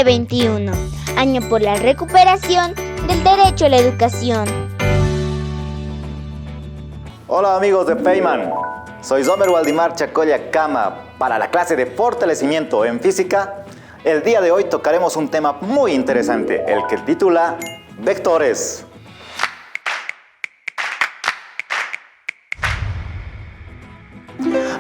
2021, año por la recuperación del derecho a la educación. Hola amigos de Peyman, soy Zomer Waldimar Chacoya Cama. Para la clase de fortalecimiento en física, el día de hoy tocaremos un tema muy interesante, el que titula Vectores.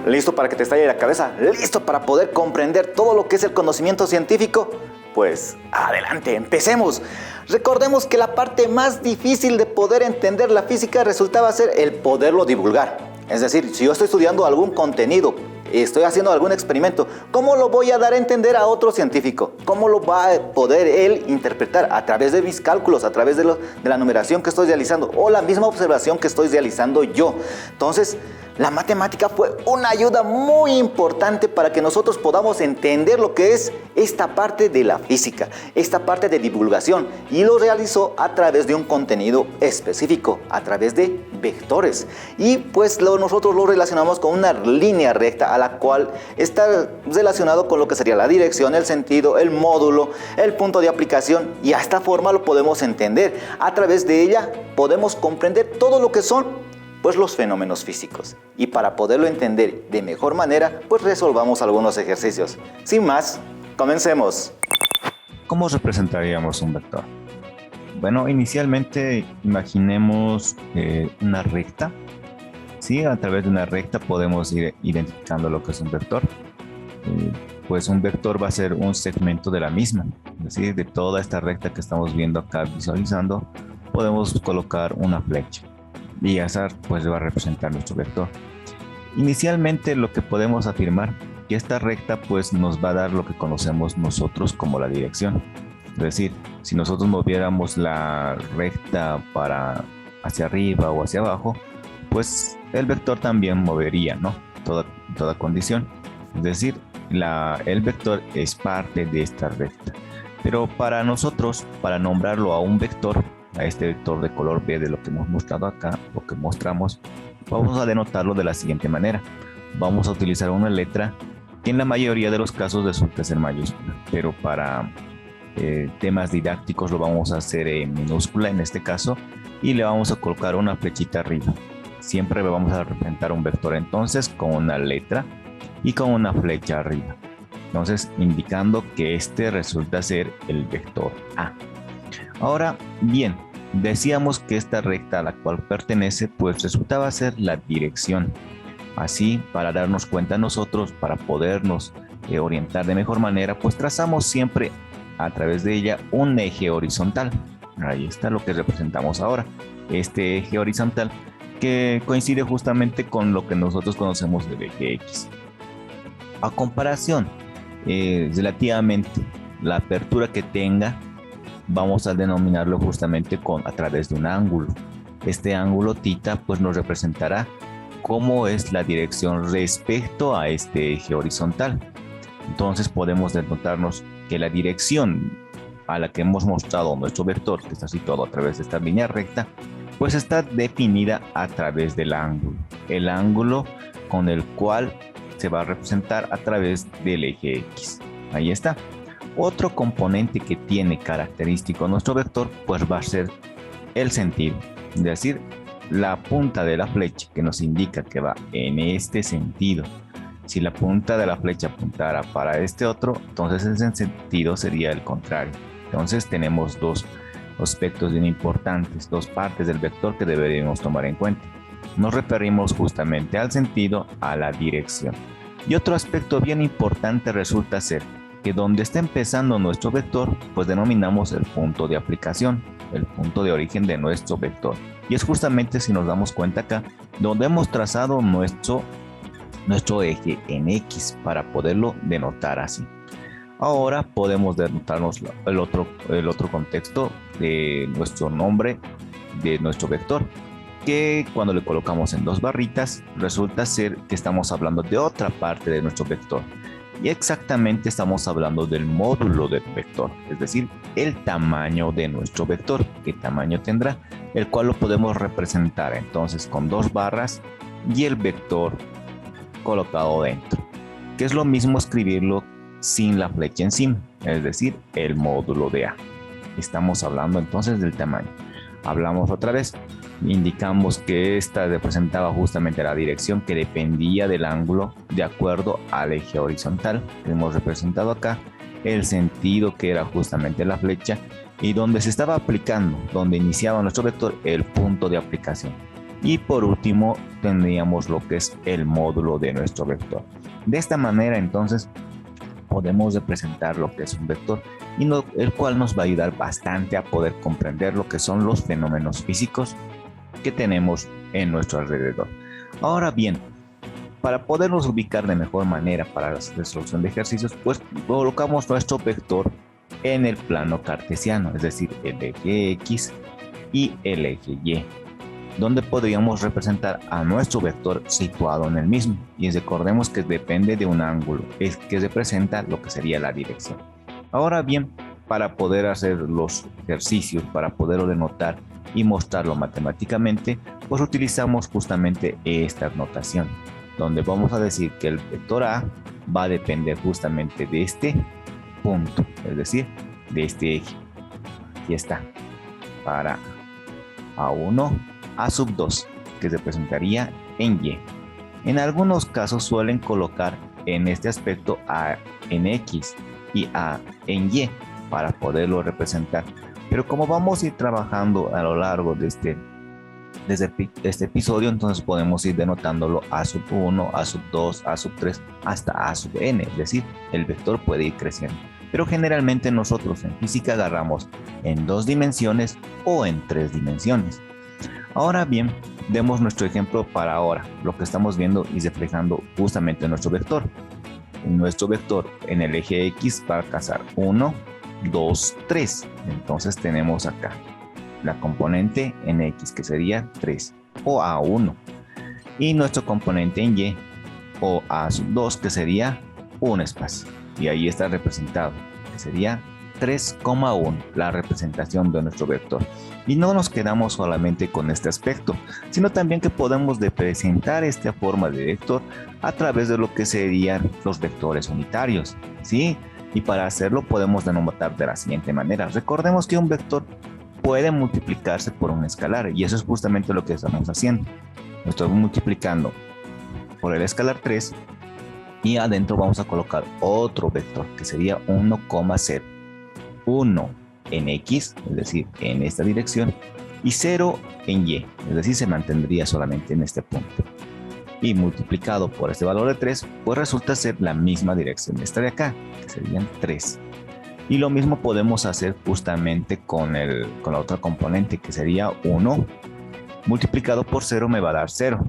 ¿Listo para que te estalle la cabeza? ¿Listo para poder comprender todo lo que es el conocimiento científico? Pues adelante, empecemos. Recordemos que la parte más difícil de poder entender la física resultaba ser el poderlo divulgar. Es decir, si yo estoy estudiando algún contenido, estoy haciendo algún experimento, ¿cómo lo voy a dar a entender a otro científico? ¿Cómo lo va a poder él interpretar? A través de mis cálculos, a través de la numeración que estoy realizando o la misma observación que estoy realizando yo. Entonces, la matemática fue una ayuda muy importante para que nosotros podamos entender lo que es esta parte de la física, esta parte de divulgación, y lo realizó a través de un contenido específico, a través de vectores. Y pues nosotros lo relacionamos con una línea recta a la cual está relacionado con lo que sería la dirección, el sentido, el módulo, el punto de aplicación, y a esta forma lo podemos entender. A través de ella podemos comprender todo lo que son pues los fenómenos físicos. Y para poderlo entender de mejor manera, pues resolvamos algunos ejercicios. Sin más, comencemos. ¿Cómo representaríamos un vector? Bueno, inicialmente imaginemos una recta. ¿Sí? A través de una recta podemos ir identificando lo que es un vector. Pues un vector va a ser un segmento de la misma. Es decir, de toda esta recta que estamos viendo acá visualizando, podemos colocar una flecha. Y esa pues va a representar nuestro vector. Inicialmente lo que podemos afirmar que esta recta pues nos va a dar lo que conocemos nosotros como la dirección. Es decir, si nosotros moviéramos la recta hacia arriba o hacia abajo, pues el vector también movería, ¿no? Toda condición. Es decir, el vector es parte de esta recta. Pero para nosotros, para nombrarlo a un vector, a este vector de color verde, lo que hemos mostrado acá, lo que mostramos, vamos a denotarlo de la siguiente manera. Vamos a utilizar una letra que en la mayoría de los casos resulta ser mayúscula, pero para temas didácticos lo vamos a hacer en minúscula en este caso, y le vamos a colocar una flechita arriba. Siempre vamos a representar un vector entonces con una letra y con una flecha arriba, entonces indicando que este resulta ser el vector A. Ahora bien, decíamos que esta recta a la cual pertenece pues resultaba ser la dirección. Así, para darnos cuenta nosotros, para podernos orientar de mejor manera, pues trazamos siempre a través de ella un eje horizontal. Ahí está lo que representamos ahora, este eje horizontal que coincide justamente con lo que nosotros conocemos del eje X. A comparación, relativamente la apertura que tenga, vamos a denominarlo justamente a través de un ángulo. Este ángulo θ pues nos representará cómo es la dirección respecto a este eje horizontal. Entonces podemos denotarnos que la dirección a la que hemos mostrado nuestro vector, que está situado a través de esta línea recta, pues está definida a través del ángulo. El ángulo con el cual se va a representar a través del eje X. Ahí está. Otro componente que tiene característico nuestro vector pues va a ser el sentido, es decir, la punta de la flecha que nos indica que va en este sentido. Si la punta de la flecha apuntara para este otro, entonces ese sentido sería el contrario. Entonces tenemos dos aspectos bien importantes, dos partes del vector que deberíamos tomar en cuenta. Nos referimos justamente al sentido, a la dirección. Y otro aspecto bien importante resulta ser que donde está empezando nuestro vector, pues denominamos el punto de aplicación, el punto de origen de nuestro vector. Y es justamente, si nos damos cuenta acá, donde hemos trazado nuestro eje en X para poderlo denotar así. Ahora podemos denotarnos el otro contexto de nuestro nombre de nuestro vector, que cuando le colocamos en dos barritas, resulta ser que estamos hablando de otra parte de nuestro vector. Y exactamente estamos hablando del módulo del vector, es decir, el tamaño de nuestro vector, qué tamaño tendrá, el cual lo podemos representar entonces con dos barras y el vector colocado dentro, que es lo mismo escribirlo sin la flecha encima. es decir, el módulo de A. Estamos hablando entonces del tamaño. Hablamos otra vez, indicamos que esta representaba justamente la dirección que dependía del ángulo de acuerdo al eje horizontal que hemos representado acá, el sentido que era justamente la flecha y donde se estaba aplicando, donde iniciaba nuestro vector, el punto de aplicación. Y por último tendríamos lo que es el módulo de nuestro vector. De esta manera entonces podemos representar lo que es un vector y el cual nos va a ayudar bastante a poder comprender lo que son los fenómenos físicos que tenemos en nuestro alrededor. Ahora bien, para podernos ubicar de mejor manera para la resolución de ejercicios, pues colocamos nuestro vector en el plano cartesiano, es decir, el eje X y el eje Y, donde podríamos representar a nuestro vector situado en el mismo. Y recordemos que depende de un ángulo, es que representa lo que sería la dirección. Ahora bien, para poder hacer los ejercicios, para poderlo denotar y mostrarlo matemáticamente, pues utilizamos justamente esta notación, donde vamos a decir que el vector A va a depender justamente de este punto, es decir, de este eje. Aquí está, para A1, A sub 2, que se representaría en Y. En algunos casos suelen colocar en este aspecto A en X y A en Y para poderlo representar. Pero como vamos a ir trabajando a lo largo de este episodio, entonces podemos ir denotándolo A sub 1, A sub 2, A sub 3, hasta A sub n, es decir, el vector puede ir creciendo. Pero generalmente nosotros en física agarramos en 2 dimensiones o en 3 dimensiones. Ahora bien, demos nuestro ejemplo para ahora, lo que estamos viendo y reflejando justamente nuestro vector. Nuestro vector en el eje X va a alcanzar 1, 2, 3. Entonces tenemos acá la componente en X, que sería 3 o A1, y nuestro componente en Y o A2, que sería un espacio, y ahí está representado, que sería 3,1, la representación de nuestro vector. Y no nos quedamos solamente con este aspecto, sino también que podemos representar esta forma de vector a través de lo que serían los vectores unitarios, ¿sí? Y para hacerlo podemos denotar de la siguiente manera. Recordemos que un vector puede multiplicarse por un escalar, y eso es justamente lo que estamos haciendo. Estoy multiplicando por el escalar 3 y adentro vamos a colocar otro vector que sería 1,0. 1 en X, es decir, en esta dirección, y 0 en Y, es decir, se mantendría solamente en este punto. Y multiplicado por este valor de 3, pues resulta ser la misma dirección de esta de acá, que serían 3. Y lo mismo podemos hacer justamente con la otra componente, que sería 1 multiplicado por 0 me va a dar 0.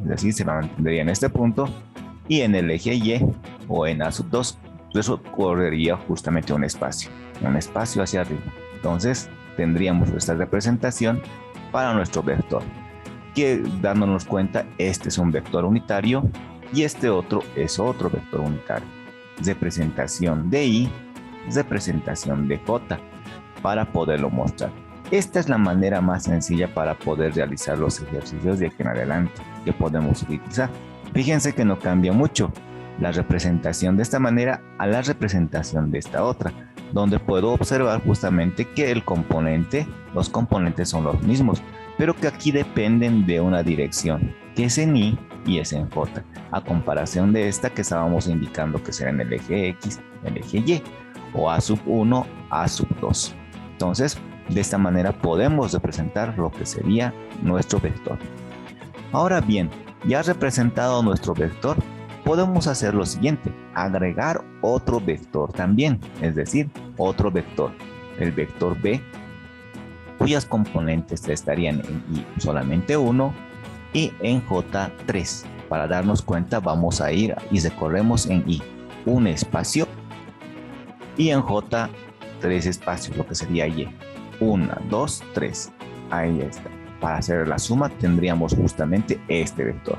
Es decir, se mantendría en este punto, y en el eje Y o en A sub 2, eso correría justamente un espacio hacia arriba. Entonces tendríamos esta representación para nuestro vector, que dándonos cuenta, este es un vector unitario y este otro es otro vector unitario. Representación de Y, representación de J, para poderlo mostrar. Esta es la manera más sencilla para poder realizar los ejercicios de aquí en adelante que podemos utilizar. Fíjense que no cambia mucho la representación de esta manera a la representación de esta otra, donde puedo observar justamente que los componentes son los mismos, pero que aquí dependen de una dirección, que es en Y y es en J, a comparación de esta que estábamos indicando que será en el eje X, el eje Y, o A sub 1, A sub 2. Entonces, de esta manera podemos representar lo que sería nuestro vector. Ahora bien, ya representado nuestro vector, podemos hacer lo siguiente: agregar otro vector también, es decir, otro vector, el vector B, cuyas componentes estarían en Y solamente 1 y en J 3. Para darnos cuenta, vamos a ir y recorremos en Y un espacio y en J 3 espacios, lo que sería Y. 1, 2, 3. Ahí está. Para hacer la suma tendríamos justamente este vector.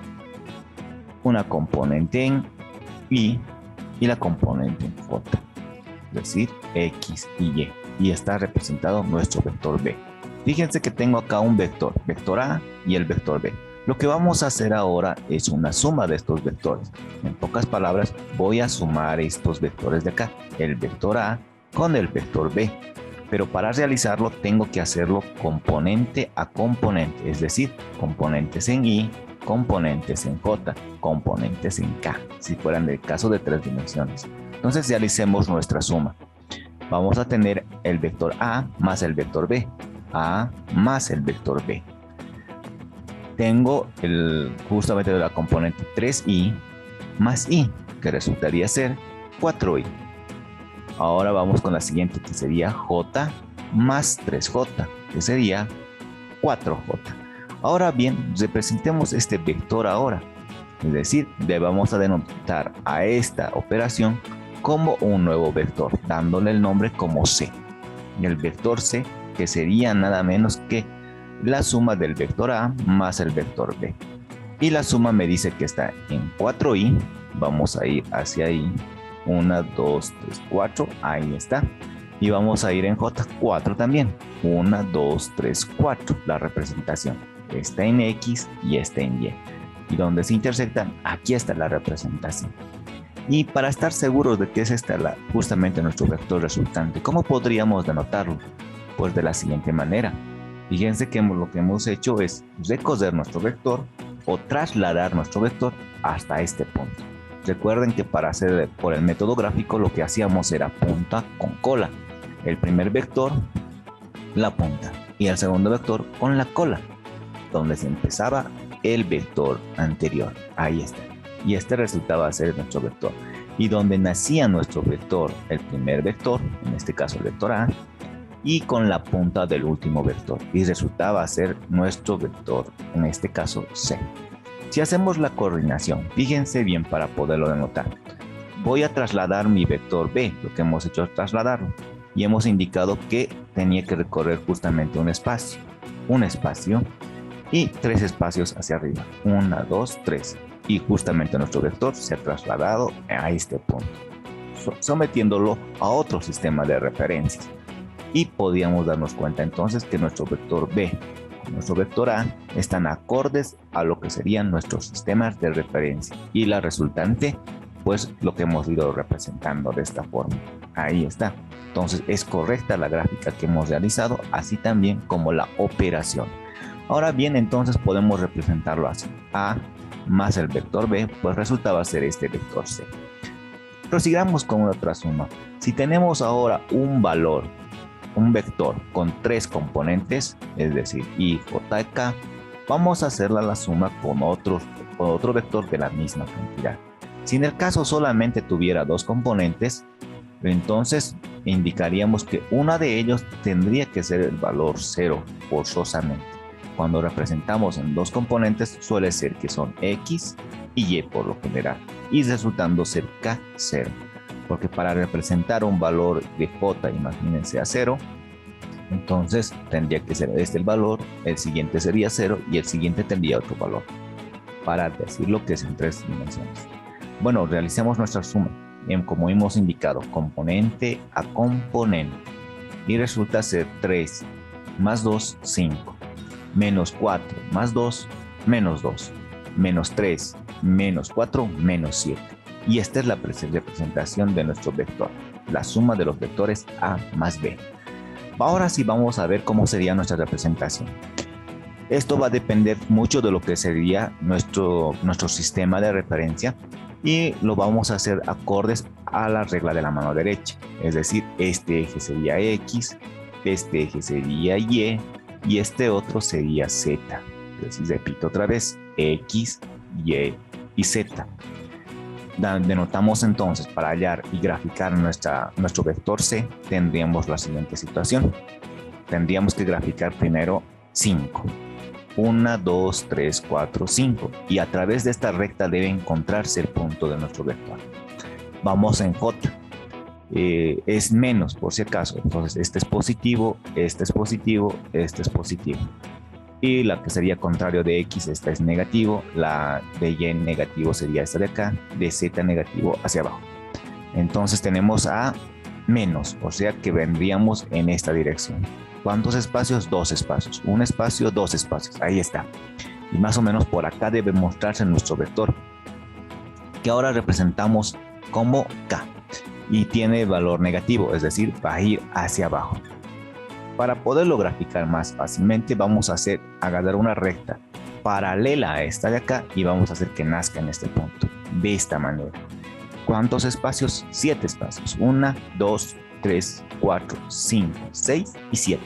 Una componente en Y y la componente en J, es decir, X y Y. Y está representado nuestro vector B. Fíjense que tengo acá un vector A y el vector B. Lo que vamos a hacer ahora es una suma de estos vectores. En pocas palabras, voy a sumar estos vectores de acá, el vector A con el vector B. Pero para realizarlo tengo que hacerlo componente a componente, es decir, componentes en Y, componentes en J, componentes en K, si fueran el caso de 3 dimensiones. Entonces realicemos nuestra suma. Vamos a tener el vector A más el vector B, A más el vector B. Tengo justamente la componente 3i más i, que resultaría ser 4i. Ahora vamos con la siguiente, que sería j más 3j, que sería 4j. Ahora bien, representemos este vector ahora. Es decir, vamos a denotar a esta operación como un nuevo vector, dándole el nombre como c. Y el vector c, que sería nada menos que la suma del vector A más el vector B. Y la suma me dice que está en 4i. Vamos a ir hacia ahí. 1, 2, 3, 4. Ahí está. Y vamos a ir en J4 también. 1, 2, 3, 4. La representación. Está en X y está en Y. Y donde se intersectan, aquí está la representación. Y para estar seguros de que es justamente nuestro vector resultante, ¿cómo podríamos denotarlo? Pues de la siguiente manera. Fíjense que lo que hemos hecho es recoger nuestro vector o trasladar nuestro vector hasta este punto. Recuerden que para hacer por el método gráfico lo que hacíamos era punta con cola. El primer vector, la punta, y el segundo vector con la cola, donde se empezaba el vector anterior. Ahí está. Y este resultaba ser nuestro vector. Y donde nacía nuestro vector, el primer vector, en este caso el vector A, y con la punta del último vector, y resultaba ser nuestro vector, en este caso C. Si hacemos la coordinación, fíjense bien para poderlo denotar. Voy a trasladar mi vector B, lo que hemos hecho es trasladarlo, y hemos indicado que tenía que recorrer justamente un espacio y 3 espacios hacia arriba, 1, 2, 3, y justamente nuestro vector se ha trasladado a este punto, sometiéndolo a otro sistema de referencias. Y podíamos darnos cuenta entonces que nuestro vector B y nuestro vector A están acordes a lo que serían nuestros sistemas de referencia. Y la resultante, pues lo que hemos ido representando de esta forma. Ahí está. Entonces es correcta la gráfica que hemos realizado, así también como la operación. Ahora bien, entonces podemos representarlo así. A más el vector B, pues resultaba ser este vector C. Prosigamos con otra suma. Si tenemos ahora un vector con 3 componentes, es decir, y, j, k, vamos a hacerla la suma con otro vector de la misma cantidad. Si en el caso solamente tuviera 2 componentes, entonces indicaríamos que uno de ellos tendría que ser el valor 0 forzosamente. Cuando representamos en 2 componentes suele ser que son x y y por lo general, y resultando ser k 0. Porque para representar un valor de j, imagínense a 0, entonces tendría que ser este el valor, el siguiente sería 0 y el siguiente tendría otro valor, para decirlo que es en 3 dimensiones. Bueno, realicemos nuestra suma, como hemos indicado, componente a componente, y resulta ser 3 más 2, 5, menos 4 más 2, menos 2, menos 3, menos 4, menos 7. Y esta es la representación de nuestro vector, la suma de los vectores A más B. Ahora sí vamos a ver cómo sería nuestra representación. Esto va a depender mucho de lo que sería nuestro sistema de referencia, y lo vamos a hacer acordes a la regla de la mano derecha. Es decir, este eje sería X, este eje sería Y, y este otro sería Z. Entonces repito otra vez, X, Y y Z. Denotamos entonces para hallar y graficar nuestro vector C, tendríamos la siguiente situación. Tendríamos que graficar primero 5. 1, 2, 3, 4, 5. Y a través de esta recta debe encontrarse el punto de nuestro vector. Vamos en J. Es menos por si acaso. Entonces este es positivo, este es positivo, este es positivo. Y la que sería contrario de X, esta es negativo, la de Y negativo sería esta de acá, de Z negativo hacia abajo. Entonces tenemos a menos, o sea que vendríamos en esta dirección. ¿Cuántos espacios? 2 espacios. Un espacio, 2 espacios. Ahí está. Y más o menos por acá debe mostrarse nuestro vector, que ahora representamos como K. Y tiene valor negativo, es decir, va a ir hacia abajo. Para poderlo graficar más fácilmente, vamos a agarrar una recta paralela a esta de acá y vamos a hacer que nazca en este punto, de esta manera. ¿Cuántos espacios? 7 espacios. 1, 2, 3, 4, 5, 6 y 7.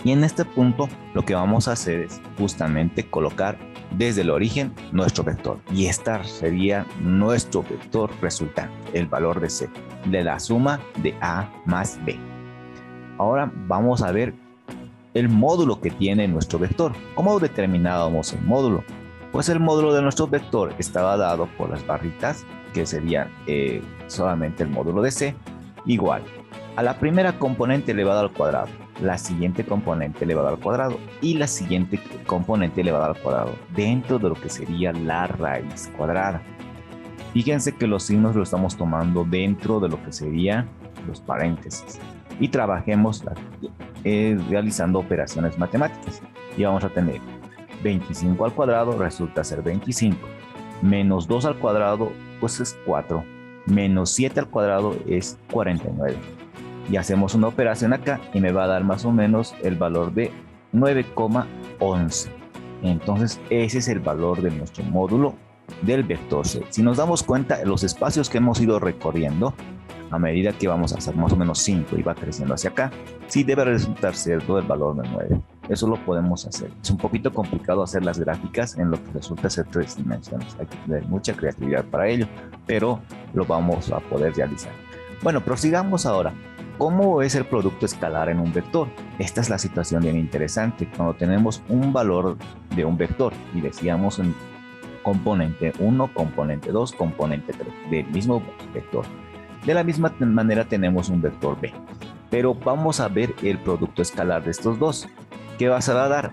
Y en este punto lo que vamos a hacer es justamente colocar desde el origen nuestro vector. Y este sería nuestro vector resultante, el valor de C, de la suma de A más B. Ahora vamos a ver el módulo que tiene nuestro vector. ¿Cómo determinábamos el módulo? Pues el módulo de nuestro vector estaba dado por las barritas, que sería solamente el módulo de C, igual. A la primera componente elevada al cuadrado, la siguiente componente elevada al cuadrado y la siguiente componente elevada al cuadrado, dentro de lo que sería la raíz cuadrada. Fíjense que los signos los estamos tomando dentro de lo que serían los paréntesis. Y trabajemos realizando operaciones matemáticas. Y vamos a tener 25 al cuadrado resulta ser 25. Menos 2 al cuadrado pues es 4. Menos 7 al cuadrado es 49. Y hacemos una operación acá y me va a dar más o menos el valor de 9,11. Entonces ese es el valor de nuestro módulo del vector C. Si nos damos cuenta, los espacios que hemos ido recorriendo, a medida que vamos a hacer más o menos 5 y va creciendo hacia acá, sí debe resultar cierto el valor de 9. Eso lo podemos hacer. Es un poquito complicado hacer las gráficas en lo que resulta ser 3 dimensiones. Hay que tener mucha creatividad para ello, pero lo vamos a poder realizar. Bueno, prosigamos ahora. ¿Cómo es el producto escalar en un vector? Esta es la situación bien interesante. Cuando tenemos un valor de un vector y decíamos en componente 1, componente 2, componente 3 del mismo vector. De la misma manera tenemos un vector B. Pero vamos a ver el producto escalar de estos dos. ¿Qué vas a dar?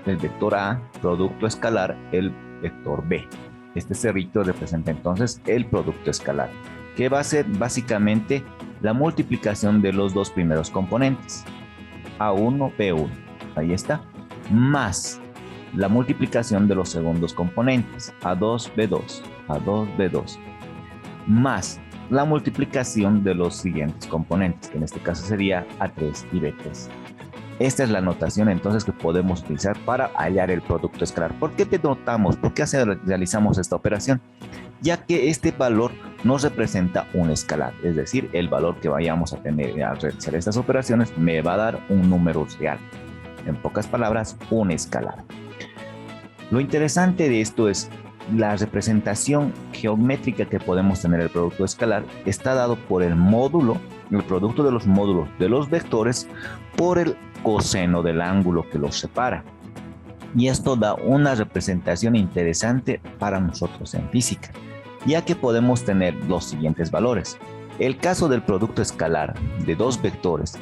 El vector A, producto escalar, el vector B. Este cerrito representa entonces el producto escalar, que va a ser básicamente la multiplicación de los dos primeros componentes, A1, B1, ahí está, más la multiplicación de los segundos componentes, A2, B2, A2, B2, más la multiplicación de los siguientes componentes, que en este caso sería A3 y B3. Esta es la notación entonces que podemos utilizar para hallar el producto escalar. ¿Por qué te notamos? ¿Por qué realizamos esta operación? Ya que este valor nos representa un escalar, es decir, el valor que vayamos a tener al realizar estas operaciones me va a dar un número real. En pocas palabras, un escalar. Lo interesante de esto es la representación geométrica que podemos tener del producto escalar está dado por el módulo, el producto de los módulos de los vectores por el coseno del ángulo que los separa. Y esto da una representación interesante para nosotros en física, ya que podemos tener los siguientes valores. El caso del producto escalar de dos vectores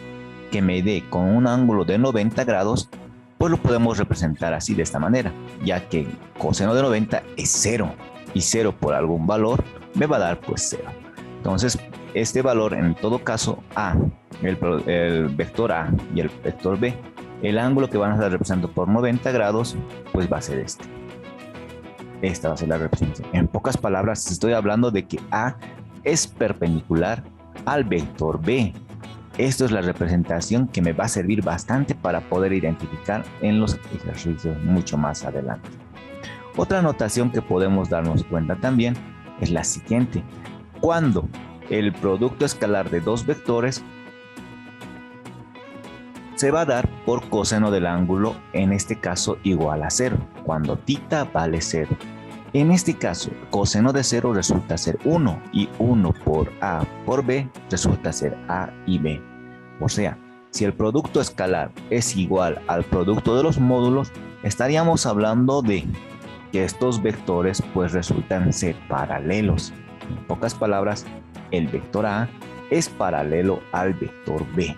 que me dé con un ángulo de 90 grados, pues lo podemos representar así de esta manera, ya que coseno de 90 es 0 y 0 por algún valor me va a dar pues 0. Entonces este valor en todo caso A, el vector A y el vector B, el ángulo que van a estar representando por 90 grados pues va a ser este. Esta va a ser la representación. En pocas palabras estoy hablando de que A es perpendicular al vector B. Esto es la representación que me va a servir bastante para poder identificar en los ejercicios mucho más adelante. Otra notación que podemos darnos cuenta también es la siguiente. Cuando el producto escalar de dos vectores se va a dar por coseno del ángulo, en este caso igual a 0, cuando θ vale 0. En este caso, coseno de 0 resulta ser 1 y 1 por A por B resulta ser A y B. O sea, si el producto escalar es igual al producto de los módulos, estaríamos hablando de que estos vectores pues resultan ser paralelos. En pocas palabras, el vector A es paralelo al vector B.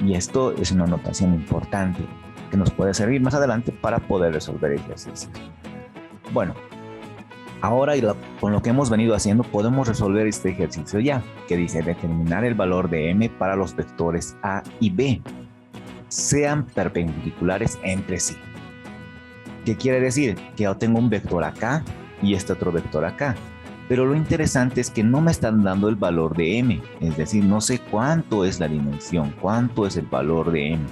Y esto es una notación importante que nos puede servir más adelante para poder resolver ejercicios. Bueno, ahora con lo que hemos venido haciendo podemos resolver este ejercicio ya, que dice determinar el valor de m para los vectores A y B. sean perpendiculares entre sí. ¿Qué quiere decir? Que yo tengo un vector acá y este otro vector acá. Pero lo interesante es que no me están dando el valor de m, es decir, no sé cuánto es la dimensión, cuánto es el valor de m.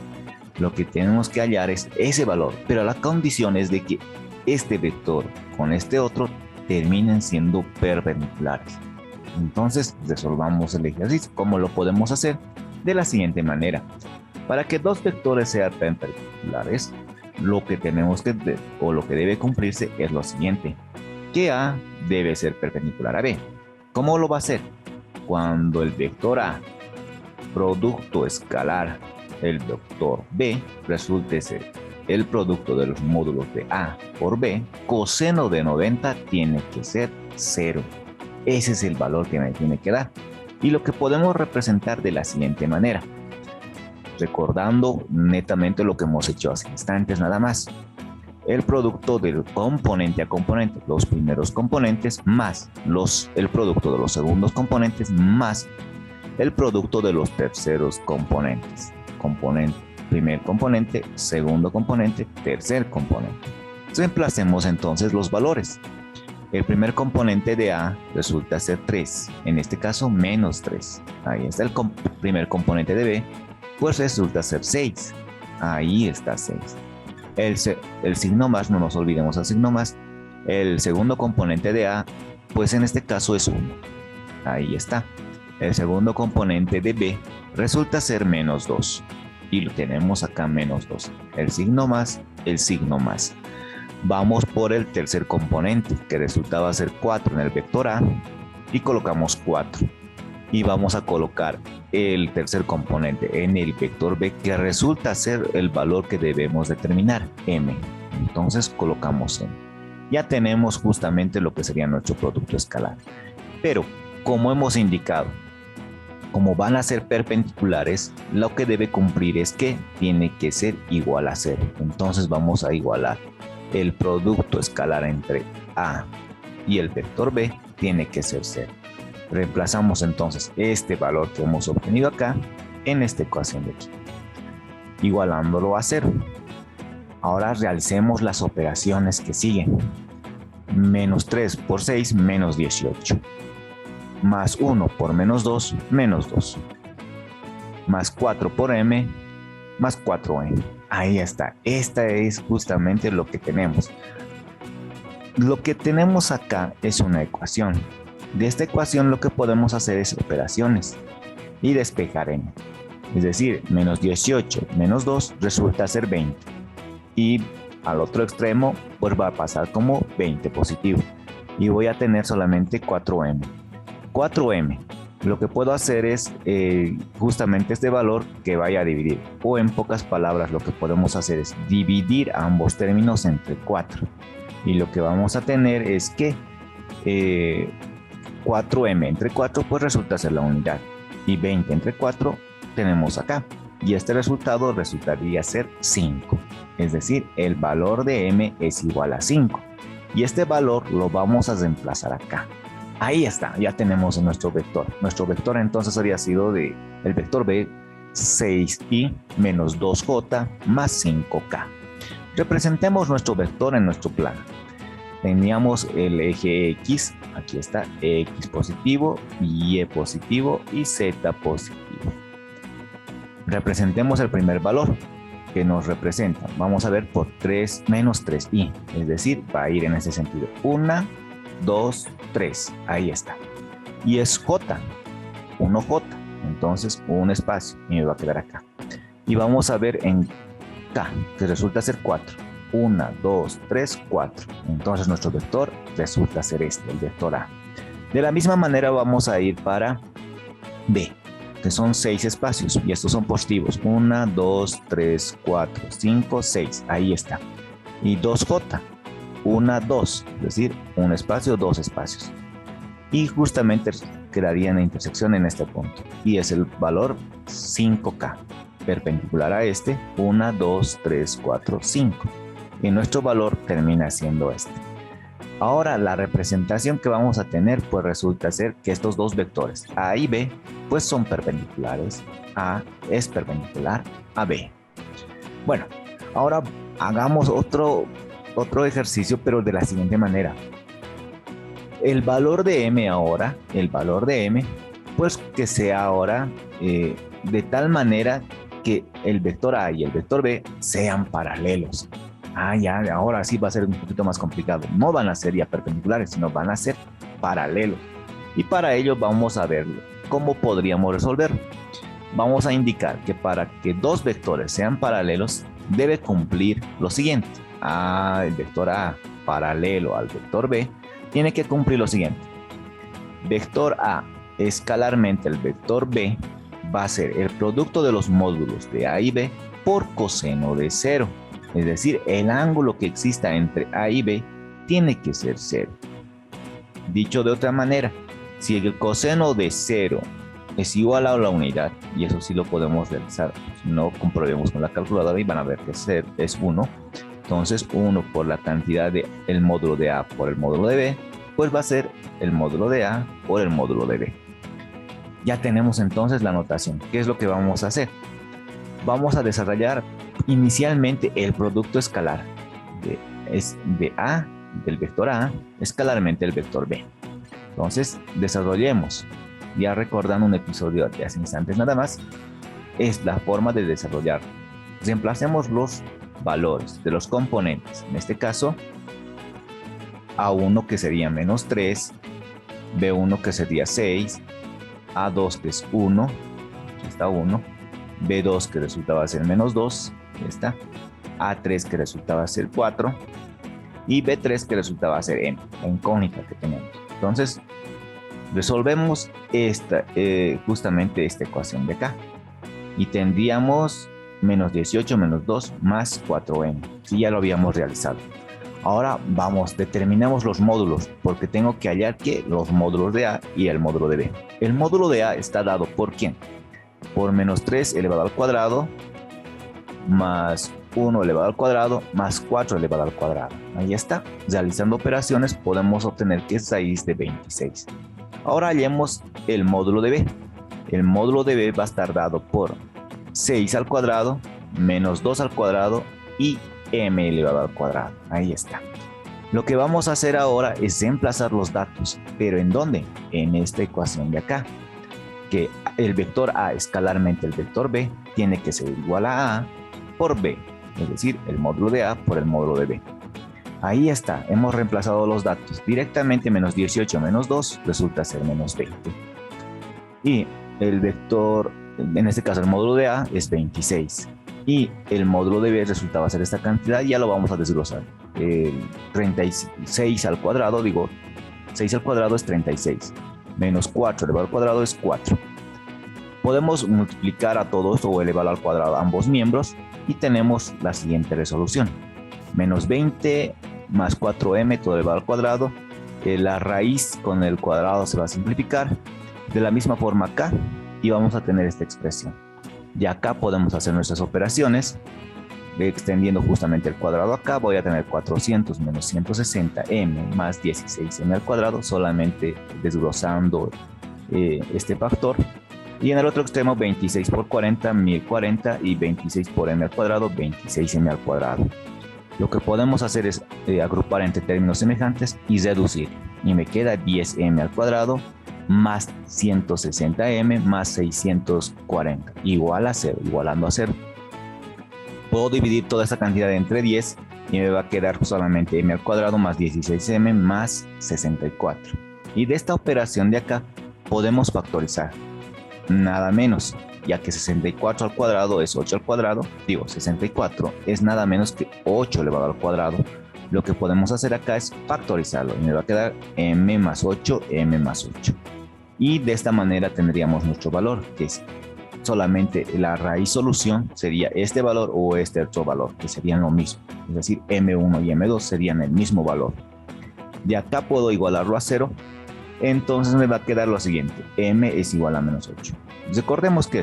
Lo que tenemos que hallar es ese valor, pero la condición es de que este vector con este otro terminen siendo perpendiculares. Entonces resolvamos el ejercicio. ¿Cómo lo podemos hacer? De la siguiente manera. Para que dos vectores sean perpendiculares, lo que tenemos que, o lo que debe cumplirse es lo siguiente, que A debe ser perpendicular a B. ¿Cómo lo va a hacer? Cuando el vector A, producto escalar el vector B, resulte ser el producto de los módulos de A por B, coseno de 90 tiene que ser 0. Ese es el valor que me tiene que dar. Y lo que podemos representar de la siguiente manera, recordando netamente lo que hemos hecho hace instantes nada más. El producto del componente a componente, los primeros componentes, más el producto de los segundos componentes, más el producto de los terceros componentes. Primer componente, segundo componente, tercer componente. Reemplacemos entonces los valores. El primer componente de A resulta ser 3, en este caso menos 3. Ahí está el primer componente de B, pues resulta ser 6. Ahí está 6. El signo más, no nos olvidemos del signo más. El segundo componente de A, pues en este caso es 1. Ahí está. El segundo componente de B resulta ser menos 2. Y lo tenemos acá menos 2. El signo más, el signo más. Vamos por el tercer componente, que resultaba ser 4 en el vector A. Y colocamos 4. Y vamos a colocar el tercer componente en el vector B, que resulta ser el valor que debemos determinar, m. Entonces colocamos m. Ya tenemos justamente lo que sería nuestro producto escalar. Pero, como hemos indicado, como van a ser perpendiculares, lo que debe cumplir es que tiene que ser igual a 0. Entonces vamos a igualar el producto escalar entre A y el vector B, tiene que ser 0. Reemplazamos entonces este valor que hemos obtenido acá en esta ecuación de aquí, igualándolo a 0. Ahora realicemos las operaciones que siguen. Menos 3 por 6, menos 18. Más 1 por menos 2, menos 2. Más 4 por m, más 4m. Ahí está. Esta es justamente lo que tenemos. Lo que tenemos acá es una ecuación. De esta ecuación lo que podemos hacer es operaciones y despejar m. Es decir, menos 18 menos 2 resulta ser 20. Y al otro extremo pues va a pasar como 20 positivo. Y voy a tener solamente 4m. 4m. Lo que puedo hacer es justamente este valor que vaya a dividir. O en pocas palabras lo que podemos hacer es dividir ambos términos entre 4. Y lo que vamos a tener es que 4m entre 4 pues resulta ser la unidad. Y 20 entre 4 tenemos acá. Y este resultado resultaría ser 5. Es decir, el valor de m es igual a 5. Y este valor lo vamos a reemplazar acá. Ahí está, ya tenemos nuestro vector. Nuestro vector entonces habría sido el vector b 6i menos 2j más 5k. Representemos nuestro vector en nuestro plano. Teníamos el eje x, aquí está, x positivo, y positivo y z positivo. Representemos el primer valor que nos representa. Vamos a ver por 3 menos 3i, es decir, va a ir en ese sentido. 1, 2, 3, ahí está. Y es j, 1j, entonces un espacio y me va a quedar acá. Y vamos a ver en k, que resulta ser 4. 1, 2, 3, 4. Entonces nuestro vector resulta ser este, el vector A. De la misma manera vamos a ir para B, que son 6 espacios y estos son positivos. 1, 2, 3, 4, 5, 6. Ahí está. Y 2j. 1, 2. Es decir, un espacio, 2 espacios. Y justamente quedaría en la intersección en este punto. Y es el valor 5k. Perpendicular a este. 1, 2, 3, 4, 5. Y nuestro valor termina siendo este. Ahora la representación que vamos a tener pues resulta ser que estos dos vectores A y B pues son perpendiculares. A es perpendicular a B. Bueno, ahora hagamos otro ejercicio, pero de la siguiente manera. El valor de m ahora, pues que sea ahora de tal manera que el vector A y el vector B sean paralelos. Ya, ahora sí va a ser un poquito más complicado. No van a ser ya perpendiculares, sino van a ser paralelos. Y para ello vamos a ver cómo podríamos resolverlo. Vamos a indicar que para que dos vectores sean paralelos, debe cumplir lo siguiente. El vector A paralelo al vector B tiene que cumplir lo siguiente. Vector A escalarmente el vector B va a ser el producto de los módulos de A y B por coseno de 0. Es decir, el ángulo que exista entre A y B tiene que ser 0. Dicho de otra manera, si el coseno de 0 es igual a la unidad, y eso sí lo podemos realizar, si no comprobemos con la calculadora y van a ver que es 1, entonces 1 por la cantidad del módulo de A por el módulo de B, pues va a ser el módulo de A por el módulo de B. Ya tenemos entonces la notación. ¿Qué es lo que vamos a hacer? Vamos a desarrollar inicialmente el producto escalar del vector A escalarmente el vector B. Entonces desarrollemos, ya recordando un episodio de hace instantes nada más, es la forma de desarrollar. Reemplacemos los valores de los componentes, en este caso A1 que sería menos 3, B1 que sería 6, A2 que es 1, aquí está 1, B2 que resultaba ser menos 2, ahí está, A3 que resultaba ser 4 y B3 que resultaba ser M, la incógnita que tenemos. Entonces resolvemos justamente esta ecuación de acá y tendríamos menos 18 menos 2 más 4m, si ya lo habíamos realizado. Ahora determinamos los módulos, porque tengo que hallar que los módulos de A y el módulo de B. El módulo de A está dado por ¿quién? Por menos 3 elevado al cuadrado, más 1 elevado al cuadrado, más 4 elevado al cuadrado. Ahí está. Realizando operaciones podemos obtener que es raíz de 26. Ahora hallemos el módulo de B. El módulo de B va a estar dado por 6 al cuadrado, menos 2 al cuadrado y m elevado al cuadrado. Ahí está. Lo que vamos a hacer ahora es reemplazar los datos. ¿Pero en dónde? En esta ecuación de acá. Que el vector A escalarmente el vector B tiene que ser igual a A por B. Es decir, el módulo de A por el módulo de B. Ahí está. Hemos reemplazado los datos. Directamente menos 18 menos 2 resulta ser menos 20. Y el vector, en este caso el módulo de A es 26. Y el módulo de B resultaba ser esta cantidad, ya lo vamos a desglosar. 36 al cuadrado, 6 al cuadrado es 36. Menos 4 elevado al cuadrado es 4. Podemos multiplicar a todo esto o elevar al cuadrado ambos miembros y tenemos la siguiente resolución. Menos 20 más 4m todo elevado al cuadrado. La raíz con el cuadrado se va a simplificar. De la misma forma acá y vamos a tener esta expresión. Y acá podemos hacer nuestras operaciones. Extendiendo justamente el cuadrado acá, voy a tener 400 menos 160m más 16m al cuadrado, solamente desglosando este factor. Y en el otro extremo, 26 por 40, 1040 y 26 por m al cuadrado, 26m al cuadrado. Lo que podemos hacer es agrupar entre términos semejantes y reducir. Y me queda 10m al cuadrado más 160m más 640 igual a 0, igualando a 0. Puedo dividir toda esta cantidad entre 10 y me va a quedar solamente m al cuadrado más 16m más 64. Y de esta operación de acá podemos factorizar nada menos, ya que 64 al cuadrado es 8 al cuadrado, 64 es nada menos que 8 elevado al cuadrado. Lo que podemos hacer acá es factorizarlo y me va a quedar m más 8, m más 8. Y de esta manera tendríamos nuestro valor, que es solamente la raíz solución sería este valor o este otro valor, que serían lo mismo. Es decir, m1 y m2 serían el mismo valor. De acá puedo igualarlo a 0. Entonces me va a quedar lo siguiente. M es igual a menos 8. Recordemos que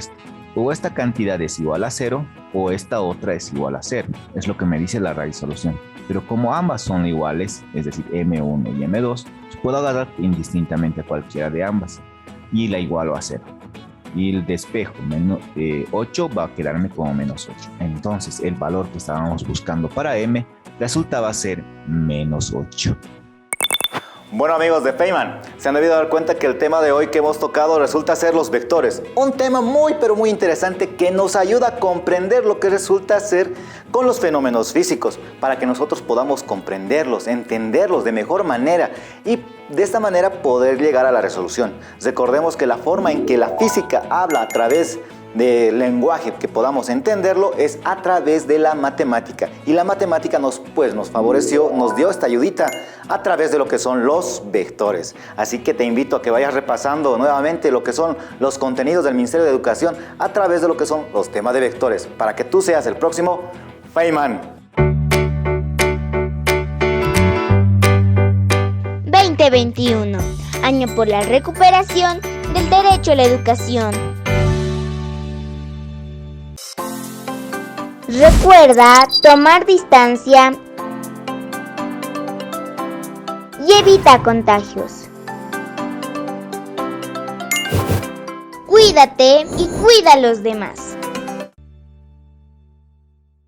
o esta cantidad es igual a 0 o esta otra es igual a 0. Es lo que me dice la raíz solución. Pero como ambas son iguales, es decir, m1 y m2, puedo agarrar indistintamente a cualquiera de ambas y la igualo a 0. y el despejo 8 va a quedarme como -8. Entonces el valor que estábamos buscando para m resultaba ser -8. Bueno amigos de Feynman, se han debido dar cuenta que el tema de hoy que hemos tocado resulta ser los vectores. Un tema muy pero muy interesante que nos ayuda a comprender lo que resulta ser con los fenómenos físicos, para que nosotros podamos comprenderlos, entenderlos de mejor manera y de esta manera poder llegar a la resolución. Recordemos que la forma en que la física habla a través del lenguaje que podamos entenderlo es a través de la matemática, y la matemática nos favoreció, nos dio esta ayudita a través de lo que son los vectores. Así que te invito a que vayas repasando nuevamente lo que son los contenidos del Ministerio de Educación a través de lo que son los temas de vectores, para que tú seas el próximo Feynman. 2021, año por la recuperación del derecho a la educación. Recuerda tomar distancia y evita contagios. Cuídate y cuida a los demás.